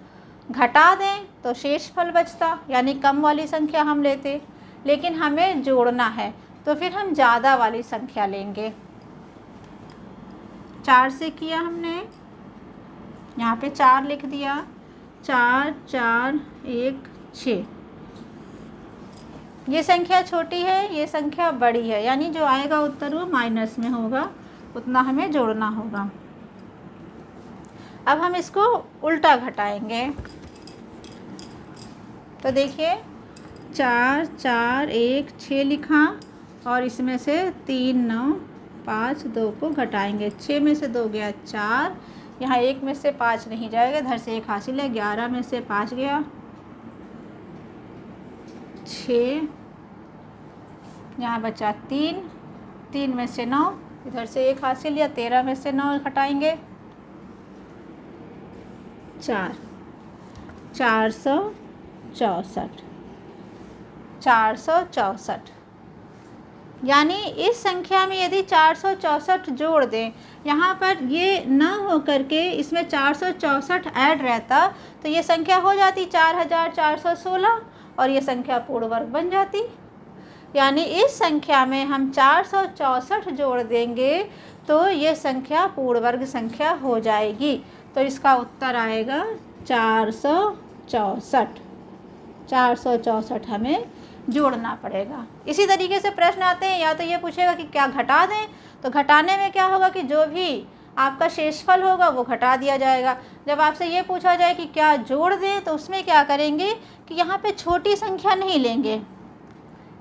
घटा दें तो शेषफल बचता, यानी कम वाली संख्या हम लेते, लेकिन हमें जोड़ना है तो फिर हम ज़्यादा वाली संख्या लेंगे। 4 से किया हमने, यहाँ पे 4 लिख दिया, 4 4 1 6। ये संख्या छोटी है, ये संख्या बड़ी है, यानी जो आएगा उत्तर वो माइनस में होगा, उतना हमें जोड़ना होगा। अब हम इसको उल्टा घटाएंगे तो देखिए 4 4 1 6 लिखा और इसमें से 3 9 5 2 को घटाएंगे। 6 में से 2 गया 4, यहाँ 1 में से 5 नहीं जाएगा, इधर से 1 हासिल है। 11 में से 5 गया 6, यहाँ बचा 3, 3 में से 9, इधर से 1 हासिल लिया। 13 में से 9 घटाएंगे 4, 464, 464। यानी इस संख्या में यदि 464 जोड़ दें, यहाँ पर ये ना हो करके इसमें 464 ऐड रहता तो ये संख्या हो जाती 4416 और ये संख्या पूर्ण वर्ग बन जाती। यानी इस संख्या में हम 464 जोड़ देंगे तो ये संख्या पूर्ण वर्ग संख्या हो जाएगी। तो इसका उत्तर आएगा 464। 464 हमें जोड़ना पड़ेगा। इसी तरीके से प्रश्न आते हैं, या तो ये पूछेगा कि क्या घटा दें, तो घटाने में क्या होगा कि जो भी आपका शेषफल होगा वो घटा दिया जाएगा। जब आपसे ये पूछा जाए कि क्या जोड़ दें, तो उसमें क्या करेंगे कि यहाँ पे छोटी संख्या नहीं लेंगे,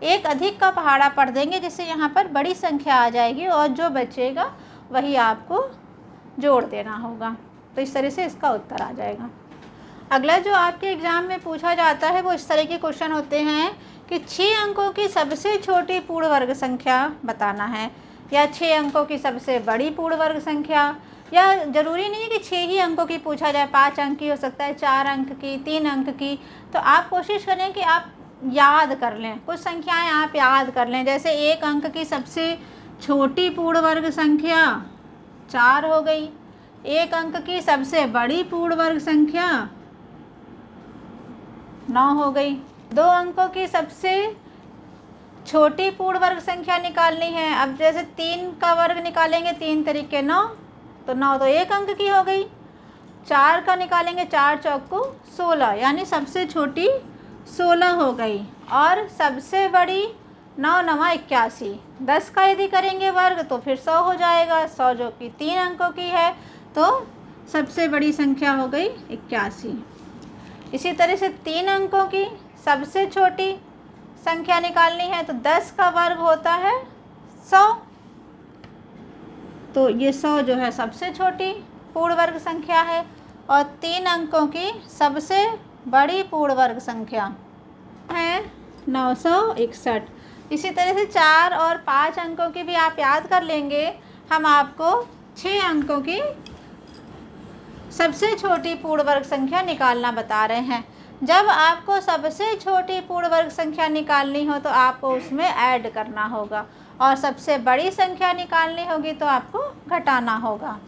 एक अधिक का पहाड़ा पढ़ देंगे, जिससे यहाँ पर बड़ी संख्या आ जाएगी और जो बचेगा वही आपको जोड़ देना होगा। तो इस तरह से इसका उत्तर आ जाएगा। अगला जो आपके एग्ज़ाम में पूछा जाता है वो इस तरह के क्वेश्चन होते हैं कि 6 अंकों की सबसे छोटी पूर्ण वर्ग संख्या बताना है, या 6 अंकों की सबसे बड़ी पूर्ण वर्ग संख्या, या ज़रूरी नहीं है कि 6 ही अंकों की पूछा जाए, 5 अंक की हो सकता है, 4 अंक की, 3 अंक की। तो आप कोशिश करें कि आप याद कर लें, कुछ संख्याएं आप याद कर लें। जैसे 1 अंक की सबसे छोटी पूर्ण वर्ग संख्या 4 हो गई, 1 अंक की सबसे बड़ी पूर्ण वर्ग संख्या 9 हो गई। 2 अंकों की सबसे छोटी पूर्ण वर्ग संख्या निकालनी है। अब जैसे 3 का वर्ग निकालेंगे 3 तरीके 9, तो 9 तो 1 अंक की हो गई। 4 का निकालेंगे 4 चौक को 16, यानी सबसे छोटी 16 हो गई। और सबसे बड़ी 9 9 81। 10 का यदि करेंगे वर्ग तो फिर 100 हो जाएगा, 100 जो कि 3 अंकों की है, तो सबसे बड़ी संख्या हो गई 81। इसी तरह से 3 अंकों की सबसे छोटी संख्या निकालनी है, तो 10 का वर्ग होता है 100, तो ये 100 जो है सबसे छोटी पूर्ण वर्ग संख्या है। और 3 अंकों की सबसे बड़ी पूर्ण वर्ग संख्या है 961। इसी तरह से 4 और 5 अंकों की भी आप याद कर लेंगे। हम आपको 6 अंकों की सबसे छोटी पूर्ण वर्ग संख्या निकालना बता रहे हैं। जब आपको सबसे छोटी पूर्ण वर्ग संख्या निकालनी हो तो आपको उसमें ऐड करना होगा, और सबसे बड़ी संख्या निकालनी होगी तो आपको घटाना होगा।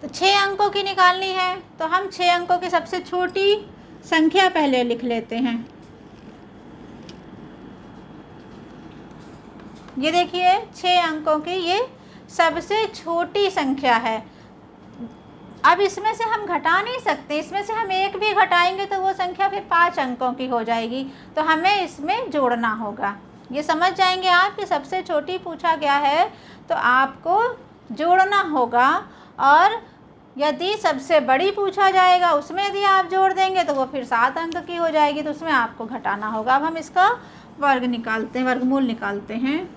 तो 6 अंकों की निकालनी है, तो हम 6 अंकों की सबसे छोटी संख्या पहले लिख लेते हैं। ये देखिए 6 अंकों की ये सबसे छोटी संख्या है। अब इसमें से हम घटा नहीं सकते, इसमें से हम एक भी घटाएंगे तो वो संख्या फिर 5 अंकों की हो जाएगी, तो हमें इसमें जोड़ना होगा। ये समझ जाएंगे आप कि सबसे छोटी पूछा गया है तो आपको जोड़ना होगा, और यदि सबसे बड़ी पूछा जाएगा उसमें यदि आप जोड़ देंगे तो वो फिर 7 अंक की हो जाएगी, तो उसमें आपको घटाना होगा। अब हम इसका वर्ग निकालते हैं, वर्गमूल निकालते हैं।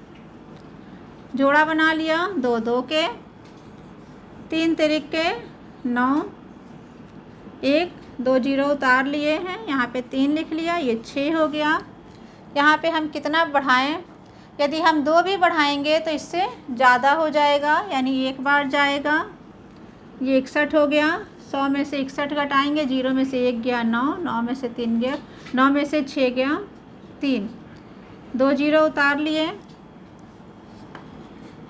जोड़ा बना लिया 2 2 के, 3 तिरिक के 9, 1 2 जीरो उतार लिए हैं, यहाँ पे 3 लिख लिया, ये 6 हो गया। यहाँ पे हम कितना बढ़ाएं, यदि हम 2 भी बढ़ाएंगे तो इससे ज़्यादा हो जाएगा, यानी 1 बार जाएगा, ये 61 हो गया। 100 में से 61 घटाएंगे, 0 में से 1 गया 9, 9 में से 3 गया, 9 में से 6 गया 3, 2 जीरो उतार लिए,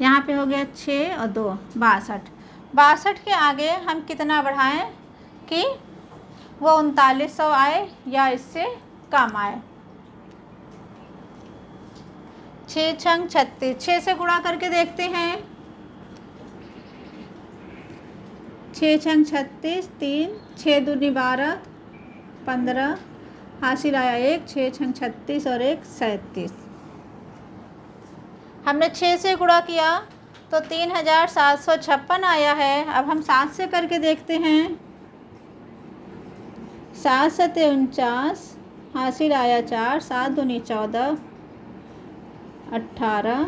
यहाँ पे हो गया 6 और 2 62। 62 के आगे हम कितना बढ़ाएं कि वो 3900 आए या इससे कम आए। 6 छंग 36, 6 से गुणा करके देखते हैं। 6 छंग 36, 3, 6 दूनी 12, 15, हासिल आया 1, 6 छंग 36 और 1 37। हमने 6 से गुणा किया तो 3756 आया है। अब हम 7 से करके देखते हैं। 7 सते 49, हासिल आया 4, 7 दूनी 14, 18,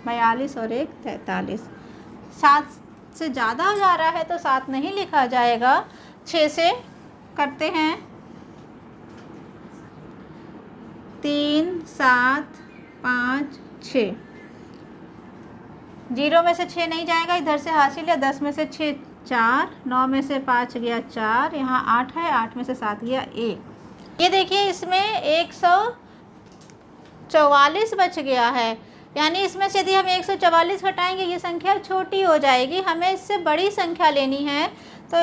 42 और 1 43। 7 से ज़्यादा जा रहा है तो 7 नहीं लिखा जाएगा। 6 से करते हैं। 3 7 5 6, 0 में से 6 नहीं जाएगा, इधर से हासिल है। 10 में से 6 4, 9 में से 5 गया 4, यहाँ 8 है, 8 में से 7 गया 1। ये देखिए इसमें 144 बच गया है, यानी इसमें से यदि हम 144 घटाएंगे ये संख्या छोटी हो जाएगी। हमें इससे बड़ी संख्या लेनी है, तो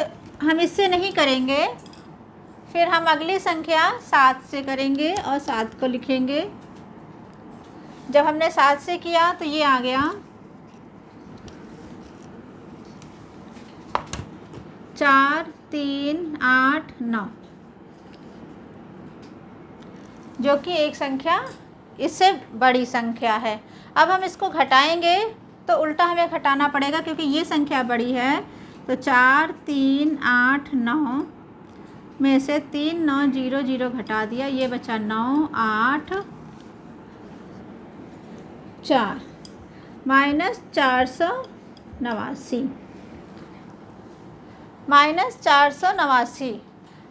हम इससे नहीं करेंगे, फिर हम अगली संख्या 7 से करेंगे और 7 को लिखेंगे। जब हमने 7 से किया तो ये आ गया 4 3 8 9, जो कि एक संख्या इससे बड़ी संख्या है। अब हम इसको घटाएंगे तो उल्टा हमें घटाना पड़ेगा क्योंकि ये संख्या बड़ी है। तो 4 3 8 9 में से 3 9 0 0 घटा दिया, ये बचा 9 8 4 -489 -489।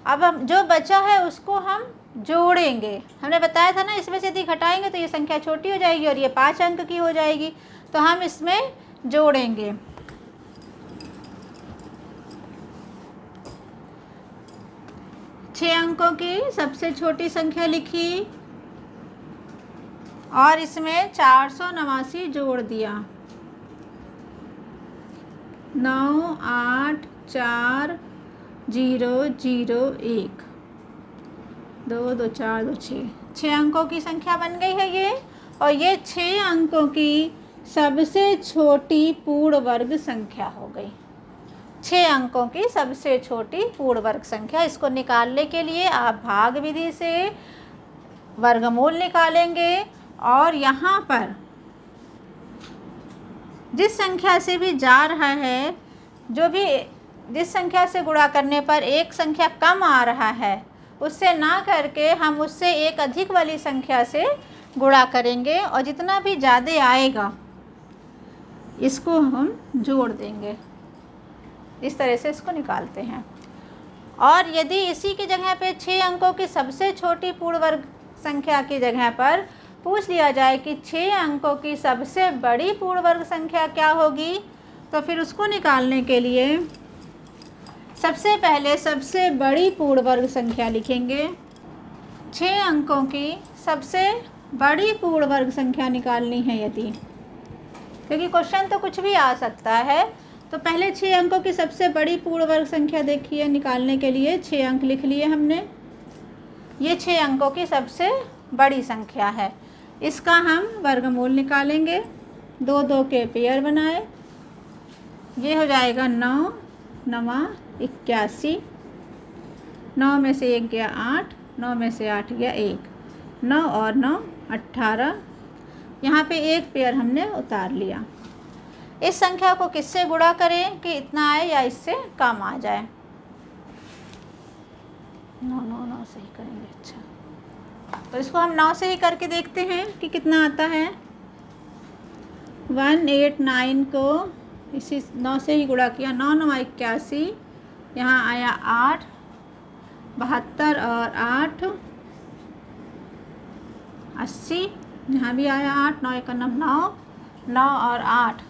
अब हम जो बचा है उसको हम जोड़ेंगे। हमने बताया था ना, इसमें से यदि घटाएंगे तो ये संख्या छोटी हो जाएगी और ये 5 अंक की हो जाएगी, तो हम इसमें जोड़ेंगे। छः अंकों की सबसे छोटी संख्या लिखी और इसमें 489 जोड़ दिया। 9 8 4 0 0 1 2 2 4 2 6, 6 अंकों की संख्या बन गई है ये। और ये 6 अंकों की सबसे छोटी पूर्ण वर्ग संख्या हो गई। 6 अंकों की सबसे छोटी पूर्ण वर्ग संख्या। इसको निकालने के लिए आप भाग विधि से वर्गमूल निकालेंगे और यहाँ पर जिस संख्या से भी जा रहा है, जो भी जिस संख्या से गुणा करने पर एक संख्या कम आ रहा है, उससे ना करके हम उससे एक अधिक वाली संख्या से गुणा करेंगे और जितना भी ज़्यादा आएगा इसको हम जोड़ देंगे। इस तरह से इसको निकालते हैं। और यदि इसी की जगह पे 6 अंकों की सबसे छोटी पूर्ण वर्ग संख्या की जगह पर पूछ लिया जाए कि 6 अंकों की सबसे बड़ी पूर्ण वर्ग संख्या क्या होगी, तो फिर उसको निकालने के लिए सबसे पहले सबसे बड़ी पूर्ण वर्ग संख्या लिखेंगे। 6 अंकों की सबसे बड़ी पूर्ण वर्ग संख्या निकालनी है यदि, क्योंकि क्वेश्चन तो कुछ भी आ सकता है। तो पहले 6 अंकों की सबसे बड़ी पूर्ण वर्ग संख्या देखिए, निकालने के लिए 6 अंक लिख लिए हमने। ये 6 अंकों की सबसे बड़ी संख्या है, इसका हम वर्गमूल निकालेंगे। 2 2 के पेयर बनाए, ये हो जाएगा 9 9 81, 9 में से 1 गया 8, 9 में से 8 गया 1, 9 और 9 18। यहाँ पे एक पेयर हमने उतार लिया। इस संख्या को किससे गुणा करें कि इतना आए या इससे कम आ जाए। 9 9 9 से ही करेंगे। अच्छा, तो इसको हम 9 से ही करके देखते हैं कि कितना आता है। 189 को इसी 9 से ही गुणा किया। 9 9 81, यहाँ आया 8, 72 और 8 80, यहाँ भी आया 8, 9 1 9, 9 और 8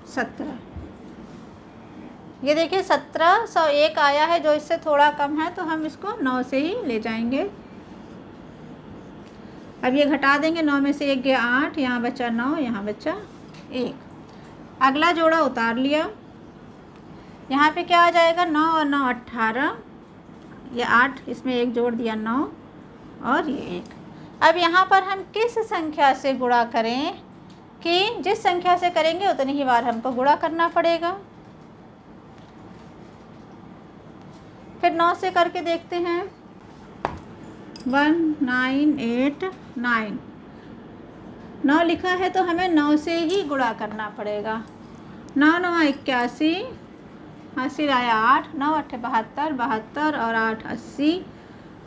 17। ये देखिए 1701 आया है, जो इससे थोड़ा कम है, तो हम इसको 9 से ही ले जाएंगे। अब ये घटा देंगे। 9 में से 1 गया 8, यहाँ बचा 9, यहाँ बचा 1। अगला जोड़ा उतार लिया। यहाँ पे क्या आ जाएगा, 9 और 9 18, ये 8, इसमें 1 जोड़ दिया 9 और ये 1। अब यहाँ पर हम किस संख्या से गुणा करें कि जिस संख्या से करेंगे उतनी ही बार हमको गुणा करना पड़ेगा। फिर 9 से करके देखते हैं। 1989, 9 लिखा है तो हमें 9 से ही गुणा करना पड़ेगा। 9 9 81, हासिल आया 8, 9 8 72, 72 और 8 80,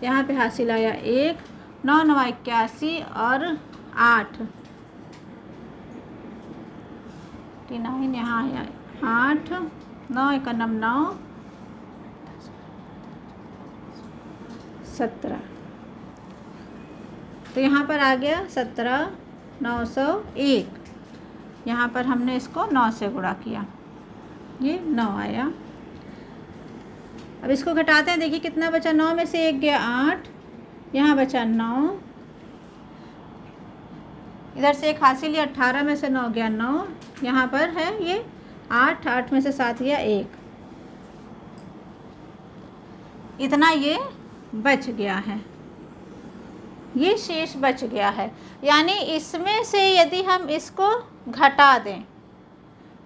यहाँ पे हासिल आया 1, 9 9 81 और 8 9, यहाँ आया 8, 9 1 9 17। तो यहाँ पर आ गया 17 901। यहाँ पर हमने इसको 9 से गुणा किया, ये 9 आया। अब इसको घटाते हैं, देखिए कितना बचा। 9 में से 1 गया 8, यहाँ बचा 9, इधर से एक हासिल लिया, 18 में से 9 गया 9, यहाँ पर है ये 8, 8 में से 7 गया 1। इतना ये बच गया है, ये शेष बच गया है। यानी इसमें से यदि हम इसको घटा दें,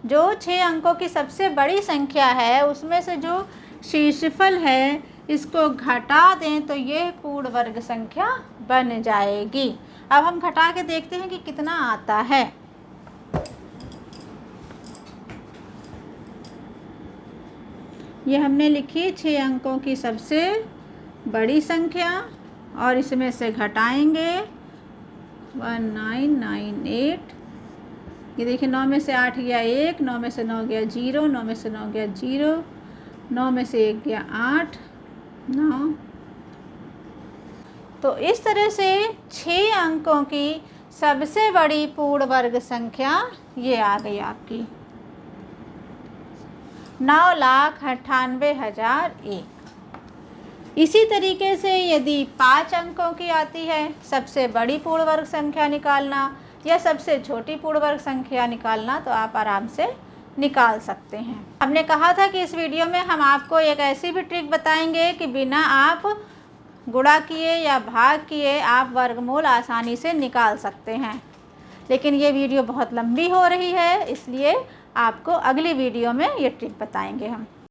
जो 6 अंकों की सबसे बड़ी संख्या है उसमें से जो शेषफल है इसको घटा दें तो ये पूर्ण वर्ग संख्या बन जाएगी। अब हम घटा के देखते हैं कि कितना आता है। ये हमने लिखी 6 अंकों की सबसे बड़ी संख्या और इसमें से घटाएंगे 1998। ये देखिए 9 में से 8 गया 1, 9 में से 9 गया 0, 9 में से 9 गया 0, 9 में से 1 गया 8, 9। तो इस तरह से 6 अंकों की सबसे बड़ी पूर्ण वर्ग संख्या ये आ गई आपकी 9,98,001। इसी तरीके से यदि 5 अंकों की आती है सबसे बड़ी पूर्ण वर्ग संख्या निकालना या सबसे छोटी पूर्ण वर्ग संख्या निकालना, तो आप आराम से निकाल सकते हैं। हमने कहा था कि इस वीडियो में हम आपको एक ऐसी भी ट्रिक बताएंगे कि बिना आप गुणा किए या भाग किए आप वर्गमूल आसानी से निकाल सकते हैं। लेकिन ये वीडियो बहुत लंबी हो रही है, इसलिए आपको अगली वीडियो में ये ट्रिक बताएंगे हम।